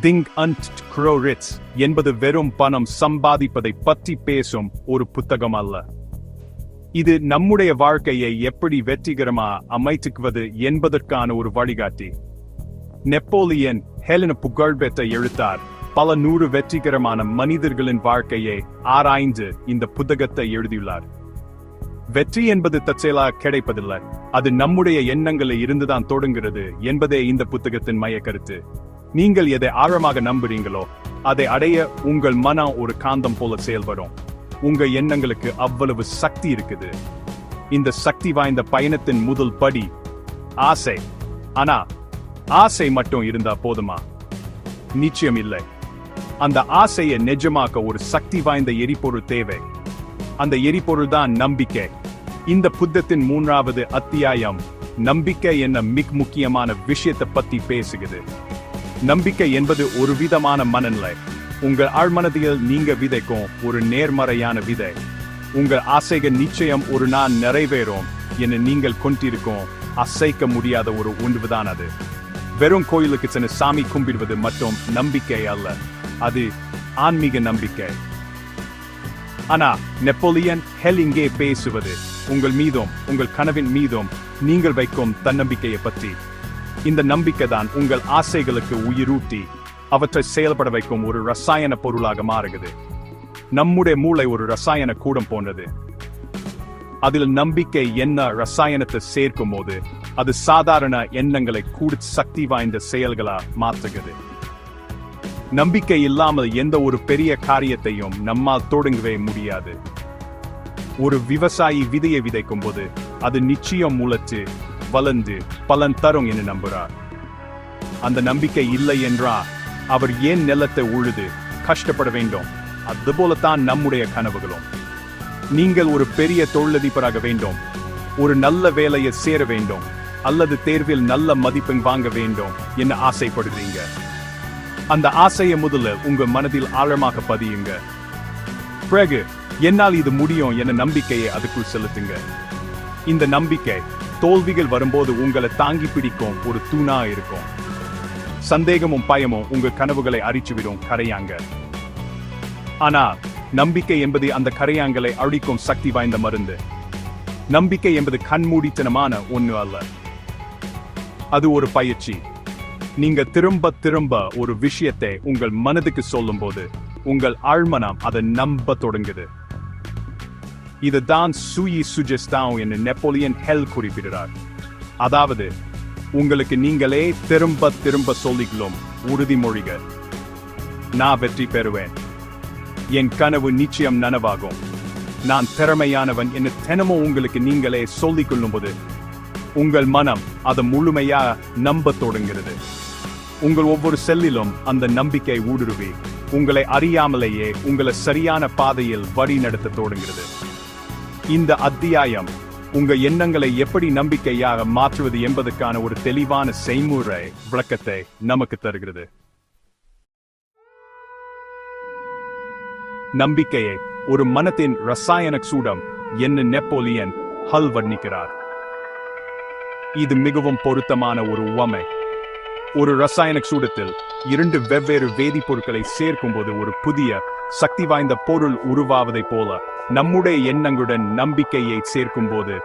Think and Grow Rich என்பது வெறும் பணம் சம்பாதிப்பதை பற்றி பேசும் ஒரு புத்தகம் அல்ல. இது நம்முடைய வாழ்க்கையை எப்படி வெற்றிகரமா அமைத்துக்குவது என்பதற்கான ஒரு வழிகாட்டி. நெப்போலியன் ஹெல் புகழ்பெற்ற எழுத்தார் பல நூறு வெற்றிகரமான மனிதர்களின் வாழ்க்கையை ஆராய்ந்து இந்த புத்தகத்தை எழுதியுள்ளார். வெற்றி என்பது தற்செயலாக கிடைப்பதில்லை, அது நம்முடைய எண்ணங்களில் இருந்துதான் தொடங்குகிறது என்பதே இந்த புத்தகத்தின் மைய கருத்து. நீங்கள் எதை ஆழமாக நம்புறீங்களோ அதை அடைய உங்கள் மனம் ஒரு காந்தம் போல செயல்படும். உங்க எண்ணங்களுக்கு அவ்வளவு சக்தி இருக்குது. இந்த சக்தி வாய்ந்த பயணத்தின் முதல் படி ஆசை. ஆனா ஆசை மட்டும் இருந்தா போதுமா? நிச்சயம் இல்லை. அந்த ஆசையை நிஜமாக்க ஒரு சக்தி வாய்ந்த எரிபொருள் தேவை. அந்த எரிபொருள் தான் நம்பிக்கை. இந்த புத்தகத்தின் 3வது அத்தியாயம் நம்பிக்கை என்ன மிக முக்கியமான விஷயத்தை பத்தி பேசுகிறது. நம்பிக்கை என்பது ஒரு விதமான மனநிலை. உங்கள் ஆழ்மனதில் நீங்க விதைக்கும் ஒரு நேர்மறையான விதை. உங்கள் ஆசைகள் நிச்சயம் ஒரு நாள் நிறைவேறும் என நீங்கள் கொண்டிருக்கும் அசைக்க முடியாத ஒரு உணர்வுதான் அது. வெறும் கோயிலுக்கு சென்று சாமி கும்பிடுவது மட்டும் நம்பிக்கை அல்ல, அது ஆன்மீக நம்பிக்கை. ஆனா நெப்போலியன் ஹெல் இங்கே பேசுவது உங்கள் மீதும் உங்கள் கனவின் மீதும் நீங்கள் வைக்கும் தன்னம்பிக்கையை பற்றி. இந்த நம்பிக்கை தான் உங்கள் ஆசைகளுக்கு உயிரூட்டி அவற்றை செயல்பட வைக்கும் ஒரு ரசாயன பொருளாக மாறுகிறது. நம்முடைய மூளை ஒரு ரசாயன கூடம் போன்றது. அதில் நம்பிக்கை என்ன ரசாயனத்தை சேர்க்கும் போது அது சாதாரண எண்ணங்களை கூட சக்தி வாய்ந்த செயல்களா மாற்றுகிறது. நம்பிக்கை இல்லாமல் எந்த ஒரு பெரிய காரியத்தையும் நம்மால் தொடங்கவே முடியாது. ஒரு விவசாயி விதையை விதைக்கும் போது அது நிச்சயம் முளைச்சு வளர்ந்து பலன் தரும் என நம்புகிறார். அந்த நம்பிக்கை இல்லை என்றா அவர் ஏன் நிலத்தை உழுது கஷ்டப்பட வேண்டும்? அதுபோலத்தான் நம்முடைய கனவுகளும். நீங்கள் ஒரு பெரிய தொழிலதிபராக வேண்டும், ஒரு நல்ல வேலையை சேர வேண்டும், அல்லது தேர்வில் நல்ல மதிப்பெண் வாங்க வேண்டும் என ஆசைப்படுறீங்க. அந்த ஆசையை முதல்ல உங்க மனதில் ஆழமாக பதியுங்க. பிறகு என்னால் இது முடியும் என நம்பிக்கையை அதுக்குள் செலுத்துங்க. இந்த நம்பிக்கை தோல்விகள் வரும்போது உங்களை தாங்கி பிடிக்கும் ஒரு தூணா இருக்கும். சந்தேகமும் பயமும் உங்க கனவுகளை அரிச்சுவிடும் கரையாங்க. ஆனா நம்பிக்கை என்பது அந்த கரையாங்களை அழிக்கும் சக்தி வாய்ந்த மருந்து. நம்பிக்கை என்பது கண்மூடித்தனமான ஒண்ணு அல்ல, அது ஒரு பயிற்சி. நீங்க திரும்ப திரும்ப ஒரு விஷயத்தை உங்கள் மனதுக்கு சொல்லும் போது உங்கள் ஆழ்மனம் அதை நம்ப தொடங்குது. இதுதான் சுஜெஸ்டான் என்று நெப்போலியன் ஹெல் குறிப்பிடுகிறார். அதாவது உங்களுக்கு நீங்களே திரும்ப திரும்ப சொல்லிக்கொள்ளும் உறுதிமொழிகள். நான் வெற்றி பெறுவேன், என் கனவு நிச்சயம் நனவாகும், நான் திறமையானவன் என்று தினமும் உங்களுக்கு நீங்களே சொல்லிக் கொள்ளும் போது உங்கள் மனம் அதை முழுமையா நம்ப தொடங்குகிறது. உங்கள் ஒவ்வொரு செல்லிலும் அந்த நம்பிக்கை ஊடுருவி உங்களை அறியாமலேயே உங்களை சரியான பாதையில் வழி நடத்த தொடங்குகிறது. இந்த அத்தியாயம் உங்க எண்ணங்களை எப்படி நம்பிக்கையாக மாற்றுவது என்பதற்கான ஒரு தெளிவான செய்முறை விளக்கத்தை நமக்கு தருகிறது. நம்பிக்கையை ஒரு மனத்தின் ரசாயன சூடம் என்ன நெப்போலியன் ஹல் வர்ணிக்கிறார். இது மிகவும் பொருத்தமான ஒரு உவமை. ஒரு ரசாயன சூடத்தில் 2 வெவ்வேறு வேதிப்பொருட்களை சேர்க்கும் போது ஒரு புதிய சக்தி வாய்ந்த பொருள் உருவாவதைப் போல நம்முடைய எண்ணங்களுடன் நம்பிக்கையை சேர்க்கும் போது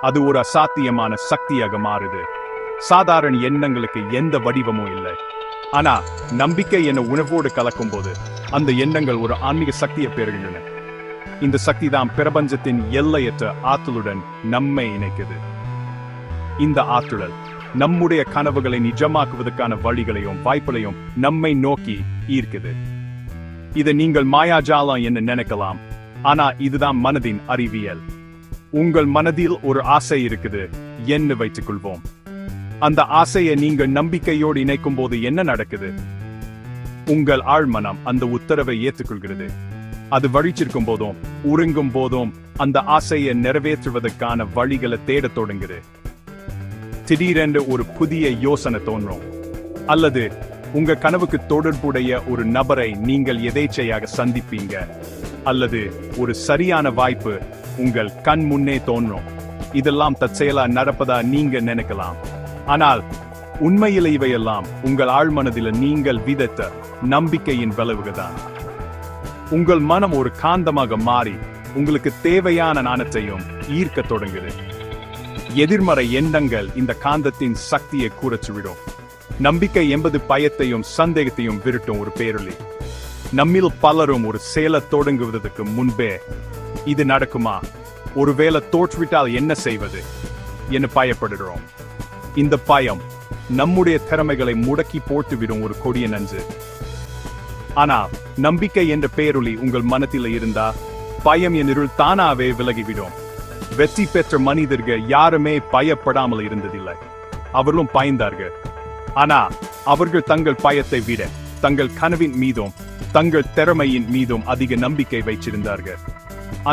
அது ஒரு அசாத்தியமான சக்தியாக மாறுது. சாதாரண எண்ணங்களுக்கு எந்த வடிவமும் இல்லை, ஆனா நம்பிக்கை என உணர்வோடு கலக்கும் போது அந்த எண்ணங்கள் ஒரு ஆன்மீக சக்தியை பெறுகின்றன. இந்த சக்தி தான் பிரபஞ்சத்தின் எல்லையற்ற ஆற்றலுடன் நம்மை இணைக்குது. இந்த ஆற்றல் நம்முடைய கனவுகளை நிஜமாக்குவதற்கான வழிகளையும் வாய்ப்புகளையும் நம்மை நோக்கி ஈர்க்குது. இதை நீங்கள் மாயாஜாலம் என்று நினைக்கலாம், ஆனா இதுதான் மனதின் அறிவியல். உங்கள் மனதில் ஒரு ஆசை இருக்குது என்று வைத்துக் கொள்வோம். அந்த ஆசையை நீங்கள் நம்பிக்கையோடு இணைக்கும் போது என்ன நடக்குது? உங்கள் ஆழ்மனம் அந்த உத்தரவை ஏற்றுக்கொள்கிறது. அது வழிச்சிருக்கும் போதும் உறங்கும் போதும் அந்த ஆசையை நிறைவேற்றுவதற்கான வழிகளை தேடத் தொடங்குது. திடீரென்று ஒரு புதிய யோசனை தோன்றும், அல்லது உங்க கனவுக்கு தொடர்புடைய ஒரு நபரை நீங்கள் எதேச்சையாக சந்திப்பீங்க, அல்லது ஒரு சரியான வாய்ப்பு உங்கள் கண் முன்னே தோன்றும். இதெல்லாம் தற்செயலா நடப்பதா நீங்க நினைக்கலாம், ஆனால் உண்மையில் இவையெல்லாம் உங்கள் ஆழ்மனதில் நீங்கள் விதைத்த நம்பிக்கையின் விளைவுகள்தான். உங்கள் மனம் ஒரு காந்தமாக மாறி உங்களுக்கு தேவையான நாணத்தையும் ஈர்க்க தொடங்குது. எதிர்மறை எண்ணங்கள் இந்த காந்தத்தின் சக்தியை கூறச்சுவிடும். நம்பிக்கை என்பது பயத்தையும் சந்தேகத்தையும் விரட்டும் ஒரு பேரொளி. நம்மில் பலரும் ஒரு செயலை தொடங்குவதற்கு முன்பே இது நடக்குமா, ஒருவேளை தோற்றுவிட்டால் என்ன செய்வது என பயப்படுகிறோம். இந்த பயம் நம்முடைய திறமைகளை முடக்கி போட்டுவிடும் ஒரு கொடிய நஞ்சு. ஆனால் நம்பிக்கை என்ற பேரொளி உங்கள் மனத்தில் இருந்தா பயம் என்னிருள் தானாவே விலகிவிடும். வெற்றி பெற்ற மனிதர்கள் யாருமே பயப்படாமல் இருந்ததில்லை. அவர்களும் பயந்தார்கள். ஆனா அவர்கள் தங்கள் பயத்தை விட தங்கள் கனவின் மீதும் தங்கள் திறமையின் மீதும் அதிக நம்பிக்கை வைச்சிருந்தார்கள்.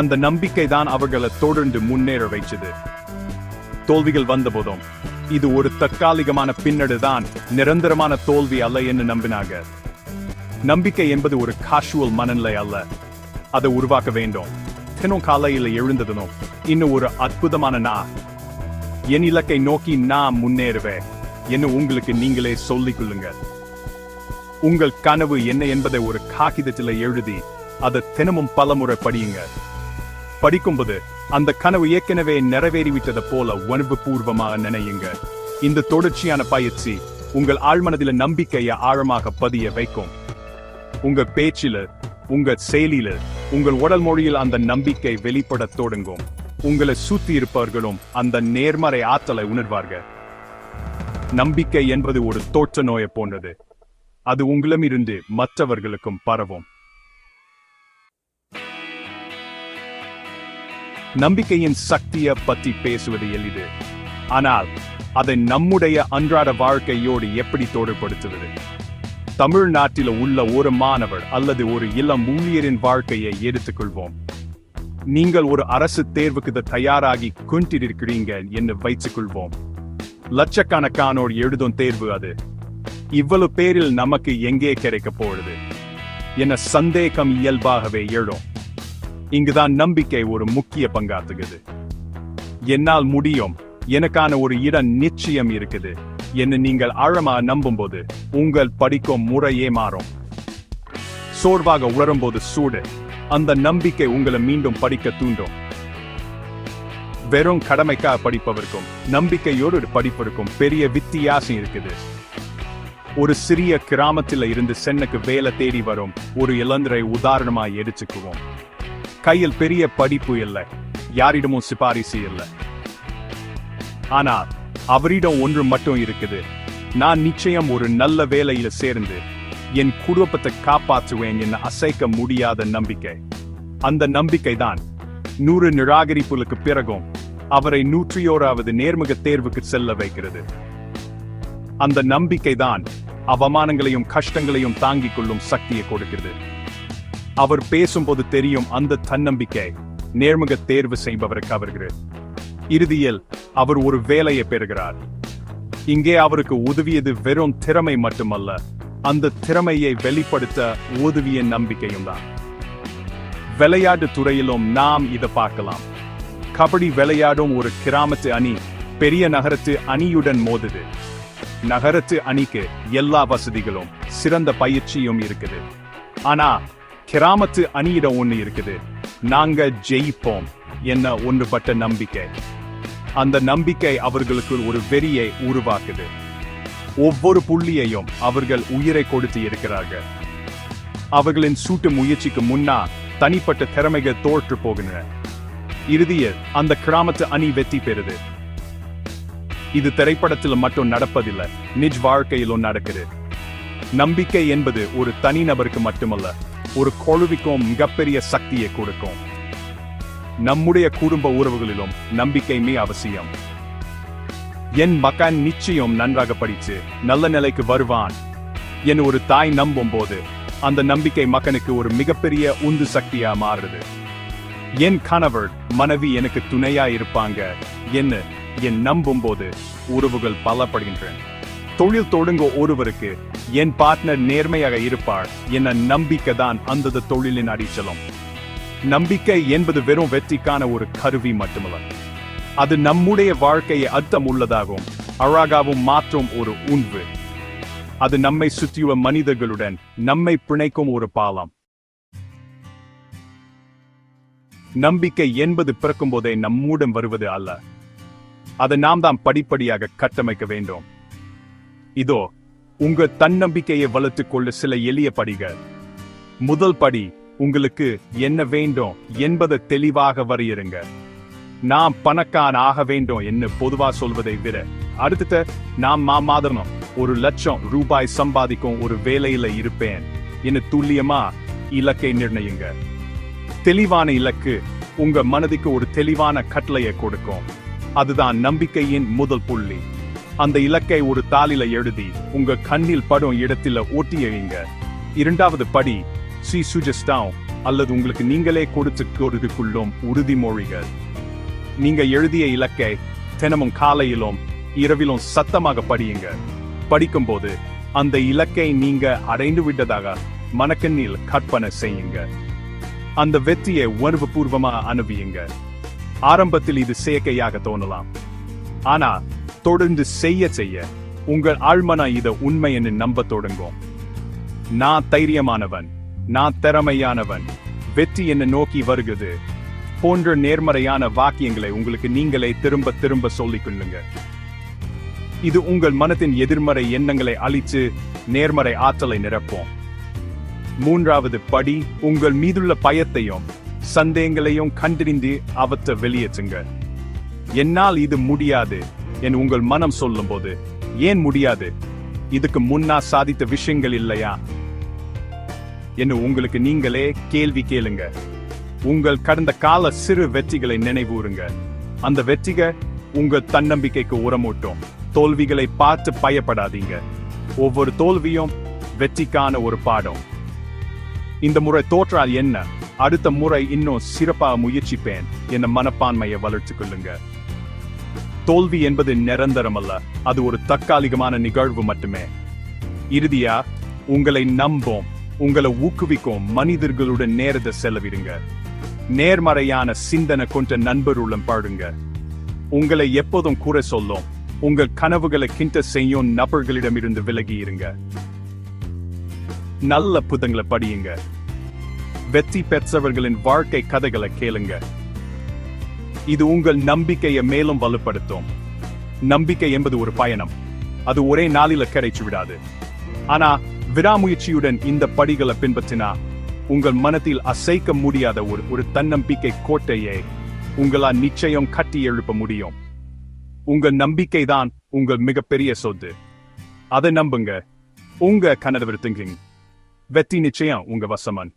அந்த நம்பிக்கை தான் அவர்களை தொடர்ந்து முன்னேற வைச்சது. தோல்விகள் வந்தபோதும் இது ஒரு தற்காலிகமான பின்னடைதான், நிரந்தரமான தோல்வி அல்ல என்று நம்பினாங்க. நம்பிக்கை என்பது ஒரு காஷுவல் மனநிலை அல்ல. அதை உருவாக்க வேண்டும். தினம் காலையில் எழுந்ததும் இன்னும் ஒரு அற்புதமான நான், என் இலக்கை நோக்கி நான் முன்னேறுவேன் என்று உங்களுக்கு நீங்களே சொல்லிக் கொள்ளுங்கள். உங்கள் கனவு என்ன என்பதை ஒரு காகிதத்தில் எழுதி அதை தினமும் பலமுறை படியுங்க. படிக்கும்போது அந்த கனவு ஏற்கனவே நிறைவேறிவிட்டது போல உணர்வு பூர்வமாக நினையுங்க. இந்த தொடர்ச்சியான பயிற்சி உங்கள் ஆழ்மனதில் நம்பிக்கையை ஆழமாக பதிய வைக்கும். உங்க பேச்சில, உங்க செயலில, உங்கள் உடல் மொழியில் அந்த நம்பிக்கை வெளிப்படத் தொடங்கும். உங்களை சுத்தி இருப்பவர்களும் அந்த நேர்மறை ஆற்றலை உணர்வார்கள். நம்பிக்கை என்பது ஒரு தோற்ற நோயை போன்றது. அது உங்களிடமிருந்து மற்றவர்களுக்கும் பரவும். நம்பிக்கையின் சக்தியை பற்றி பேசுவது எளிது. ஆனால் அதை நம்முடைய அன்றாட வாழ்க்கையோடு எப்படி தொடர்படுத்துவது? தமிழ்நாட்டில் உள்ள ஒரு மாணவர் அல்லது ஒரு இளம் ஊழியரின் வாழ்க்கையை எடுத்துக்கொள்வோம். நீங்கள் ஒரு அரசு தேர்வுக்கு தயாராகி கொண்டிருக்கிறீங்க என்று வைத்துக் கொள்வோம். லட்சக்கணக்கானோர் எழுதும் தேர்வு அது. இவ்வளவு பேரில் நமக்கு எங்கே கிடைக்க போறது என சந்தேகம் இயல்பாகவே எழும். இங்குதான் நம்பிக்கை ஒரு முக்கிய பங்காற்றுகிறது. என்னால் முடியும், எனக்கான ஒரு இடம் நிச்சயம் இருக்குது என்று நீங்கள் ஆழமாக நம்பும்போது உங்கள் படிக்கும் முறையே மாறும். சோர்வாக உணரும்போது சூடு, அந்த நம்பிக்கை உங்களை மீண்டும் படிக்க தூண்டும். வெறும் கடமைக்காக படிப்பவருக்கும் நம்பிக்கையோடு படிப்பதற்கும் பெரிய வித்தியாசம் இருக்குது. ஒரு சிறிய கிராமத்தில் இருந்து சென்னைக்கு வேலை தேடி வரும் ஒரு இளைஞரை உதாரணமாய் எடுத்துக்குவோம். கையில் பெரிய படிப்பு இல்லை, யாரிடமும் சிபாரிசு இல்லை. ஆனால் அவரிடம் ஒன்று மட்டும் இருக்குது. நான் நிச்சயம் ஒரு நல்ல வேலையில சேர்ந்து என் குடும்பத்தை காப்பாற்றுவேன் என அசைக்க முடியாத நம்பிக்கை. அந்த நம்பிக்கை தான் 100 நிராகரிப்புகளுக்கு பிறகும் அவரை 101வது நேர்முக தேர்வுக்கு செல்ல வைக்கிறது. அந்த நம்பிக்கை தான் அவமானங்களையும் கஷ்டங்களையும் தாங்கிக் கொள்ளும் சக்தியை கொடுக்கிறது. அவர் பேசும்போது தெரியும் அந்த தன்னம்பிக்கை நேர்முக தேர்வு செய்பவருக்கு அவர்கள் இறுதியில் அவர் ஒரு வேலையை பெறுகிறார். இங்கே அவருக்கு உதவியது வெறும் திறமை மட்டுமல்ல, அந்த திறமையை வெளிப்படுத்த உதவிய நம்பிக்கையும் தான். விளையாட்டு துறையிலும் நாம் இதை பார்க்கலாம். கபடி விளையாடும் ஒரு கிராமத்து அணி பெரிய நகரத்து அணியுடன் மோதுது. நகரத்து அணிக்கு எல்லா வசதிகளும் சிறந்த பயிற்சியும் இருக்குது. ஆனா கிராமத்து அணியிடம் ஒண்ணு இருக்குது, நாங்க ஜெயிப்போம் என்ன ஒன்றுபட்ட நம்பிக்கை. அந்த நம்பிக்கை அவர்களுக்கு ஒரு வெறியை உருவாக்குது. ஒவ்வொரு புள்ளியையும் அவர்கள் உயிரை கொடுத்து இருக்கிறார்கள். அவர்களின் சூட்டு முயற்சிக்கு முன்னா தனிப்பட்ட திறமைகள் தோற்று போகின்றன. இறுதியில் அந்த கிராமத்து அணி வெற்றி பெறுது. இது திரைப்படத்தில் மட்டும் நடப்பதில்லை, நிஜ வாழ்க்கையிலும் நடக்குது. நம்பிக்கை என்பது ஒரு தனிநபருக்கு மட்டுமல்ல, ஒரு குழுவிற்கும் மிகப்பெரிய சக்தியை கொடுக்கும். நம்முடைய குடும்ப உறவுகளிலும் நம்பிக்கை மிக அவசியம். என் மகன் நிச்சயம் நன்றாக படித்து நல்ல நிலைக்கு வருவான் என் ஒரு தாய் நம்பும் போது அந்த நம்பிக்கை மகனுக்கு ஒரு மிகப்பெரிய உந்து சக்தியா மாறுது. என் கணவர் மனைவி எனக்கு துணையா இருப்பாங்க என்ன என் நம்பும் போது உறவுகள் பலப்படுகின்றன. தொழில் தொடங்க ஒருவருக்கு என் பார்ட்னர் நேர்மையாக இருப்பார் என நம்பிக்கை தான் அந்த தொழிலின் அடிச்சலம். நம்பிக்கை என்பது வெறும் வெற்றிக்கான ஒரு கருவி மட்டுமல்ல, அது நம்முடைய வாழ்க்கையை அர்த்தம் உள்ளதாகவும் அழகாவும் மாற்றும் ஒரு உண்வு. அது நம்மை சுற்றியுள்ள மனிதர்களுடன் நம்மை பிணைக்கும் ஒரு பாலம். நம்பிக்கை என்பது பிறக்கும் போதே நம்முடன் வருவது அல்ல. அதை நாம் தான் படிப்படியாக கட்டமைக்க வேண்டும். இதோ உங்கள் தன்னம்பிக்கையை வளர்த்துக் கொள்ள சில எளிய படிகள். முதல் படி, உங்களுக்கு என்ன வேண்டும் என்பதை தெளிவாக வரையறுங்க. நாம் பணக்காரன் ஆக வேண்டும் என்று பொதுவா சொல்வதை விட, அடுத்த நாம் மாதம் ₹1,00,000 சம்பாதிக்கும் ஒரு வேலையில இருப்பேன் என்று துல்லியமா இலக்கை நிர்ணயிங்க. தெளிவான இலக்கு உங்க மனதுக்கு ஒரு தெளிவான கட்டளையை கொடுக்கும். அதுதான் நம்பிக்கையின் முதல் புள்ளி. அந்த இலக்கை ஒரு தாளில எழுதி உங்க கண்ணில் படும் இடத்துல ஒட்டி எழுங்க. இரண்டாவது படி, சுஜஸ்டாவ் அல்லது உங்களுக்கு நீங்களே கொடுத்துக்கொள்ளும் உறுதிமொழிகள். நீங்க எழுதிய இலக்கை தினமும் காலையிலும் இரவிலும் சத்தமாக படியுங்க. படிக்கும்போது அந்த இலக்கை நீங்க அடைந்து விட்டதாக மனக்கண்ணில் கற்பனை செய்யுங்க. அந்த வெற்றியை உணர்வுபூர்வமா அனுபவியுங்க. ஆரம்பத்தில் இது செயற்கையாக தோணலாம், ஆனா தொடர்ந்து செய்ய உங்கள் ஆழ்மனா இதை உண்மை என்று நம்ப தொடங்கும். நான் தைரியமானவன், நான் திறமையானவன், வெற்றி என்ன நோக்கி வருகிறது போன்ற நேர்மறையான வாக்கியங்களை உங்களுக்கு நீங்களே திரும்ப திரும்ப சொல்லிக் கொள்ளுங்க. இது உங்கள் மனத்தின் எதிர்மறை எண்ணங்களை அழித்து நேர்மறை ஆற்றலை நிரப்பும். மூன்றாவது படி, உங்கள் மீதுள்ள பயத்தையும் சந்தேகங்களையும் கண்டறிந்து அவற்றை வெளியேற்றுங்க. என்னால் இது முடியாது என்று உங்கள் மனம் சொல்லும் போது, ஏன் முடியாது? இதுக்கு முன்னா சாதித்த விஷயங்கள் இல்லையா என்று உங்களுக்கு நீங்களே கேள்வி கேளுங்க. உங்கள் கடந்த கால சிறு வெற்றிகளை நினைவூருங்க. அந்த வெற்றிகள் உங்கள் தன்னம்பிக்கைக்கு உரமூட்டும். தோல்விகளை பார்த்து பயப்படாதீங்க. ஒவ்வொரு தோல்வியும் வெற்றிக்கான ஒரு பாடம். இந்த முறை தோற்றால் என்ன, அடுத்த முறை இன்னும் சிறப்பாக முயற்சிப்பேன் என்ற மனப்பான்மையை வளர்த்துக் கொள்ளுங்க. தோல்வி என்பது நிரந்தரம் அல்ல, அது ஒரு தற்காலிகமான நிகழ்வு மட்டுமே. இறுதியா உங்களை நம்பும், உங்களை ஊக்குவிக்கும் மனிதர்களுடன் நேரத்தை செலவிடுங்க. நேர்மறையான சிந்தனை கொண்ட நண்பருடன் பாடுங்க. உங்களை எப்போதும் கூற சொல்லும், உங்கள் கனவுகளை கிண்ட செய்யும் நபர்களிடமிருந்து விலகி இருங்க. நல்ல புத்தகங்களை படியுங்க. வெற்றி பெற்றவர்களின் வாழ்க்கை கதைகளை கேளுங்க. இது உங்கள் நம்பிக்கையை மேலும் வலுப்படுத்தும். நம்பிக்கை என்பது ஒரு பயணம். அது ஒரே நாளில கிடைச்சு விடாது. ஆனா விடாமுயற்சியுடன் இந்த படிகளை பின்பற்றினா உங்கள் மனத்தில் அசைக்க முடியாத ஒரு தன்னம்பிக்கை கோட்டையை உங்களால் நிச்சயம் கட்டி எழுப்ப முடியும். உங்கள் நம்பிக்கை தான் உங்கள் மிகப்பெரிய சொத்து. அதை நம்புங்க. உங்க கனவு வெற்றி நிச்சயம் உங்க வசமன்.